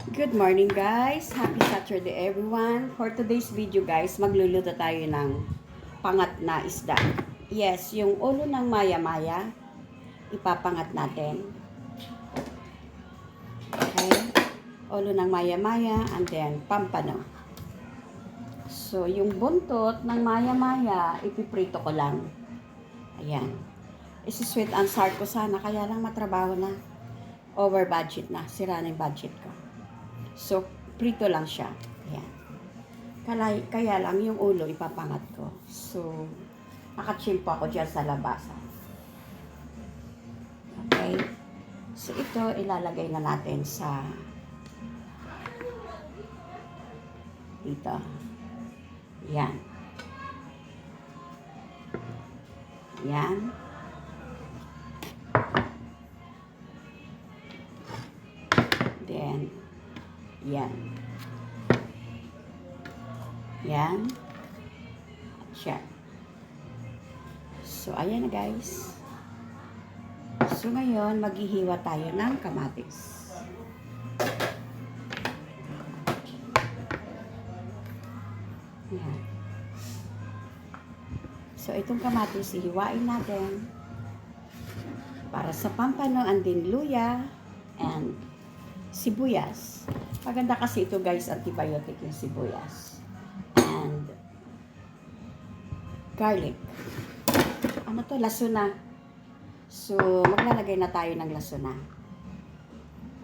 Good morning guys! Happy Saturday everyone! For today's video guys, magluluto tayo ng pangat na isda. Yes, yung ulo ng maya-maya, ipapangat natin. Okay? Ulo ng maya-maya and then pampano. So, yung buntot ng maya-maya, ipiprito ko lang. Ayan. Isi-sweet and sour ko sana, kaya lang matrabaho na. Over budget na. Sira na yung budget ko. So, prito lang siya. Ayan. Kaya lang yung ulo ipapangat ko. So, nakachimpo ako dyan sa labasan. Okay? So, ito ilalagay na natin sa dito. Yan. Yan. Then, yan. Yan. Siya. So, ayan na guys. So, ngayon, maghihiwa tayo ng kamatis. Yan. So, itong kamatis, hihiwain natin para sa pampano and din luya and sibuyas. Maganda kasi ito guys, antibiotic yung sibuyas. And garlic. Ano to? Lasuna. So, maglalagay na tayo ng lasuna.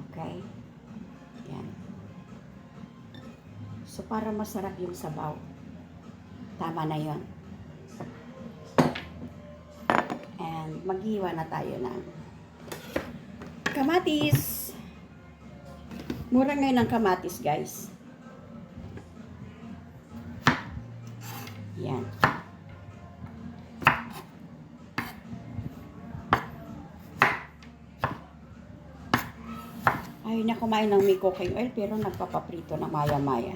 Okay? Yan. So, para masarap yung sabaw. Tama na yon. And maghiwa na tayo ng kamatis. Mura ngayon ang kamatis, guys. Yan. Ayaw niya kumain ng may cooking oil, pero nagpapaprito ng maya-maya.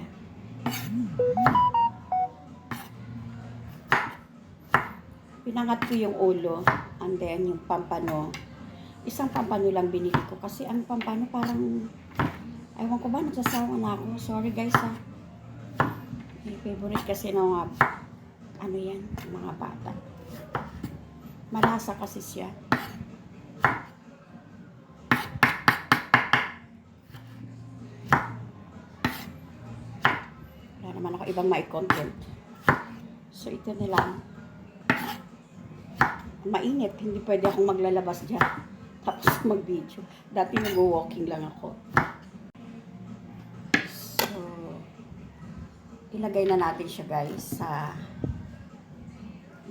Pinangat ko yung ulo, and then yung pampano. Isang pampano lang binili ko, kasi ang pampano parang ewan ko ba, nagsasawa na ako. Sorry guys ha. May favorite kasi ng mga, ano yan, mga bata. Malasa kasi siya. Wala naman ako ibang mai-content. So ito na lang. Mainit, hindi pwede akong maglalabas dyan. Tapos mag-video. Dati nag-walking lang ako. Ilagay na natin siya guys sa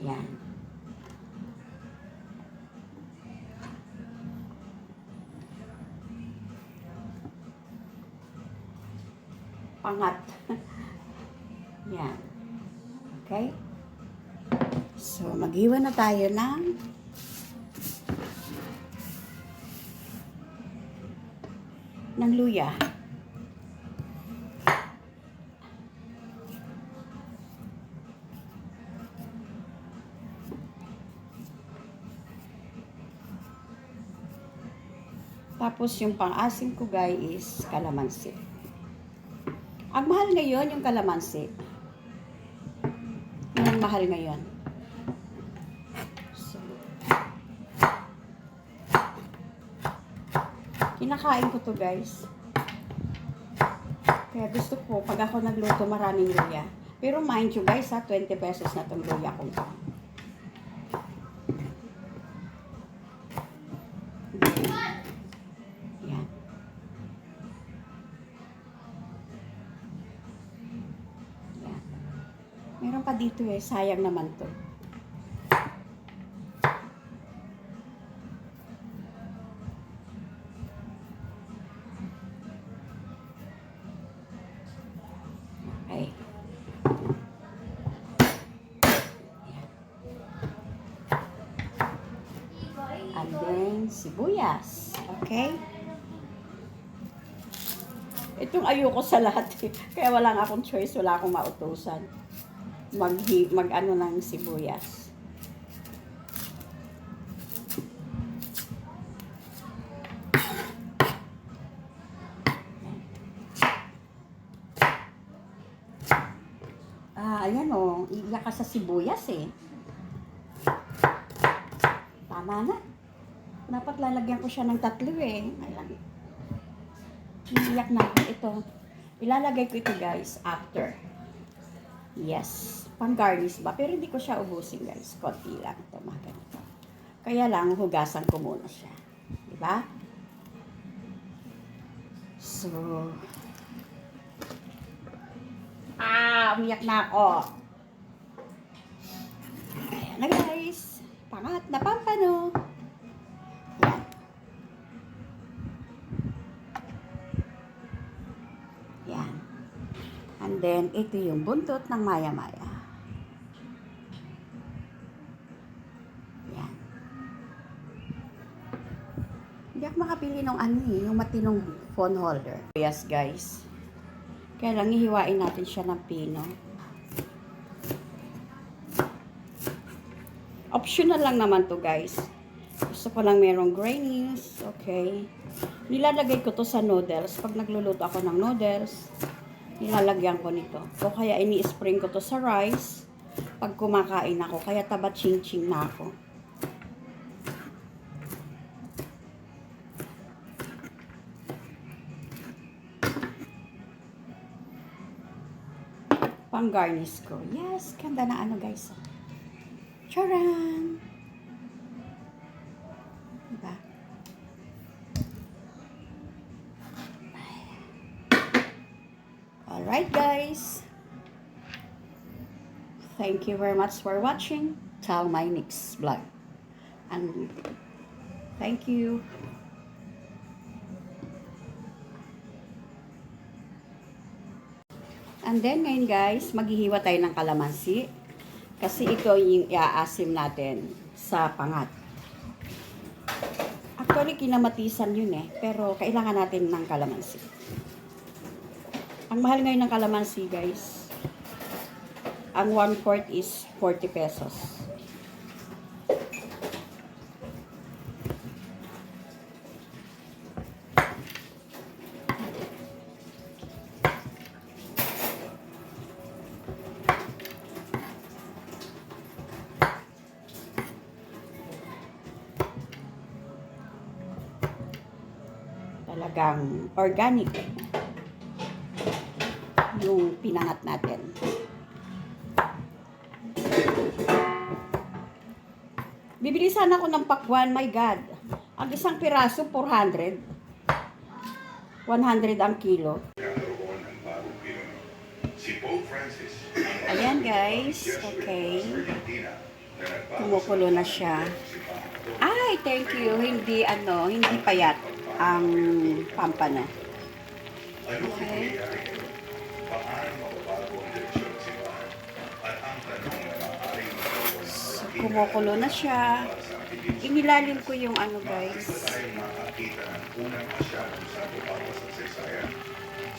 yan. Pangat. Yan. Okay? So, maghiwa na tayo ng luya. Tapos yung pang-asim ko guys is kalamansi. Ang mahal ngayon yung kalamansi. Yung mahal ngayon. So, kinakain ko to guys. Kaya gusto ko, pag ako nagluto, maraming luya. Pero mind you guys ha, 20 pesos na tong luya ko. Meron pa dito eh, sayang naman to. Okay. And then, sibuyas. Okay? Itong ayoko sa lahat eh. Kaya wala nga akong choice, wala akong mautusan. Mag-ano ng sibuyas. Ayan o, iiyak ka sa sibuyas eh. Tama na. Dapat lalagyan ko siya ng 3 eh. Ayan. Iiyak na ako. Ito. Ilalagay ko ito guys after. Yes. Pang-garnish ba? Pero hindi ko siya ubusin guys. Konti lang ito. Mga ganito. Kaya lang, hugasan ko muna siya. Diba? So, umiyak na ako. Ayan na guys. Pangat na pampano. Yan. Yan. And then, ito yung buntot ng maya-maya. Yan. Hindi ako makapili ng yung matinong phone holder. Yes guys. Kaya lang hihiwain natin siya ng pino. Optional lang naman to guys. Gusto ko lang merong grainies. Okay. Nilalagay ko to sa noodles. Pag nagluluto ako ng noodles, nilalagyan ko nito. O kaya ini-spring ko to sa rice pag kumakain ako. Kaya taba ching-ching na ako. Pang-garnish ko. Yes, ganda na ano guys. Charan! Diba? Alright guys. Thank you very much for watching. Till my next vlog. And thank you. And then ngayon guys, maghihiwa tayo ng kalamansi. Kasi ito yung iaasim natin sa pangat. Actually, kinamatisan yun eh. Pero kailangan natin ng kalamansi. Ang mahal ngayon ng kalamansi guys. Ang 1/4 is 40 pesos. Talagang organic yung pinangat natin. Bibili sana ako ng pakwan, my God. Ang isang piraso, 400. 100 ang kilo. Ayan guys, okay. Kumukulo na siya. Ay, thank you. Hindi payat ang pampano. Okay. So, kumukulo na siya. Inilalim ko yung guys.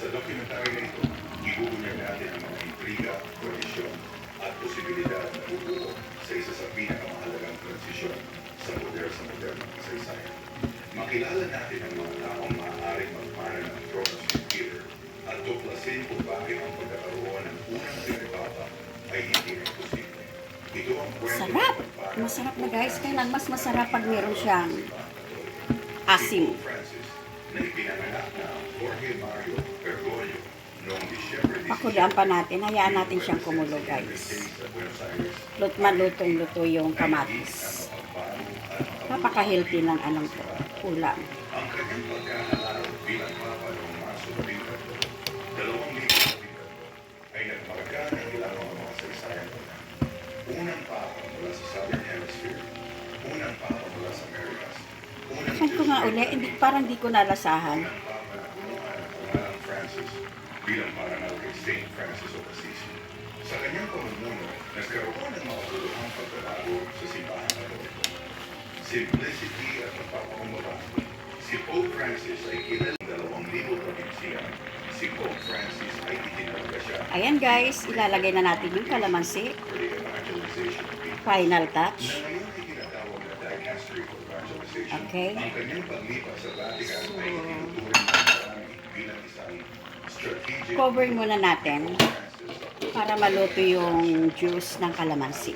Sa dokumentaryo na ito, ibubunyag natin ang mga intriga, tradisyon, at posibilidad na bubuo sa isa sa pinakamahalagang transisyon sa modernong kasaysayan. Makilala natin ang mga taong maaaring magmana ng throne of Peter at tuklasin kung bakit ang pagkakaroon ng unang pinagpapa ay hindi na posible. Ito ang kwento. Sarap! Masarap na guys. Kaya mas masarap pag meron siyang asim. Na ipinanganak na Jorge Mario Bergoglio noong Disyembre 17. Pakudaan pa natin. Hayaan natin siyang kumulo guys. Lutong-luto yung kamatis. Napaka-healthy ng ulam. Ang kanyang pagkahalal bilang papa noong Marso 2012 ay nagmarka ng ilang mga saysayan nila. Unang papa mula sa Southern Hemisphere, unang papa mula sa Americas, Saan ko nga uli? Parang di ko nalasahan. papa na punuan ng pangalang Francis bilang parangal kay St. Francis of Assisi. Sa kanyang pamumuno, nagkaroon ng makabuluhang pagbabago sa simbahan Katoliko. Simplicity at pagpapakumbaba. Si Pope Francis ay kilalang 2,000 probinsiya. Si Pope Francis ay itinalaga siya Ayan guys, ilalagay na natin yung kalamansi. for the evangelization of people. Final Na touch. ngayon ay tinatawag na dicastery for evangelization. Okay. Ang kanyang paglipas sa Vatican ay itinuturing ng marami bilang isang strategic Cover muna natin. Francis para maluto yung juice ng kalamansi.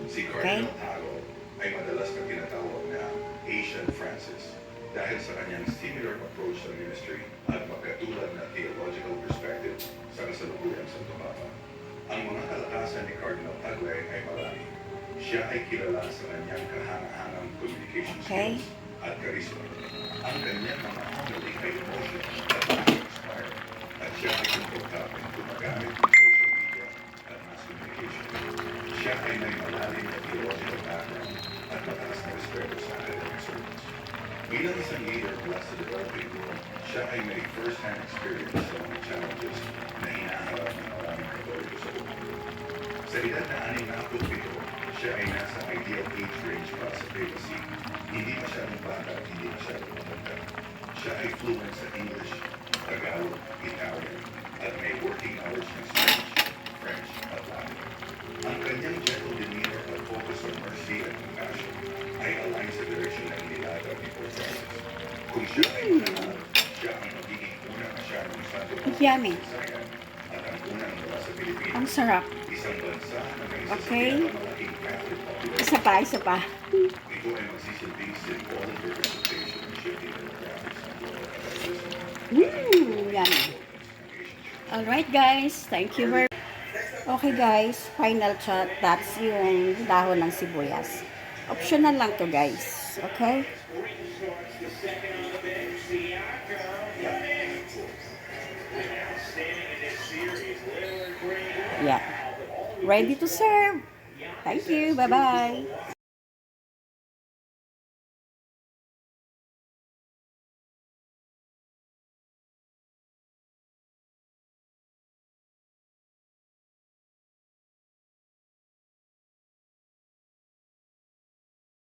Si Okay. Cardinal Tago ay madalas na tinatawag na Asian Francis dahil sa kanyang similar approach sa ministry at magkatulad na theological perspective sa kasalukuyang Santo Papa. Ang mga kalakasan ni Cardinal Tagle ay marami. Siya ay kilala sa kanyang kahanga-hangang communication Okay. skills at charisma. Ang kanyang mga homily ay emotional at nakaka-inspire at siya ay komportable gumagamit ng social media at mass communication. Siya ay may malalim na theological background at mataas na respeto sa academic circles. Bilang isang leader mula sa developing world, siya ay may first-hand experience sa mga challenges na hinaharap ng maraming Katoliko sa buong mundo. Sa edad na 67, siya ay nasa ideal age range para sa papacy. Hindi masyadong bata at hindi masyadong matanda. Siya ay fluent sa English, Tagalog, Italian, at may working knowledge ng Spanish, French, at Latin. Ang kanyang gentle demeanor at focus on mercy and compassion ay align sa direksyon ng inilatag ni Pope Francis. Kung siya ay mananalo, siya ang magiging unang masyadong santo Yummy. Sayan at ang unang mula sa Pilipinas. Ang sarap. Isang bansa na may isa sa Okay. pinakamalaking Catholic population. Isa pa. Ito ay magsisilbing symbolic representation ng shifting demographics ng global Catholicism. Yummy. Alright guys, thank you very Okay guys, final shot. That's yung dahon ng sibuyas. Optional lang to guys. Okay? Yeah. Ready to serve. Thank you. Bye-bye.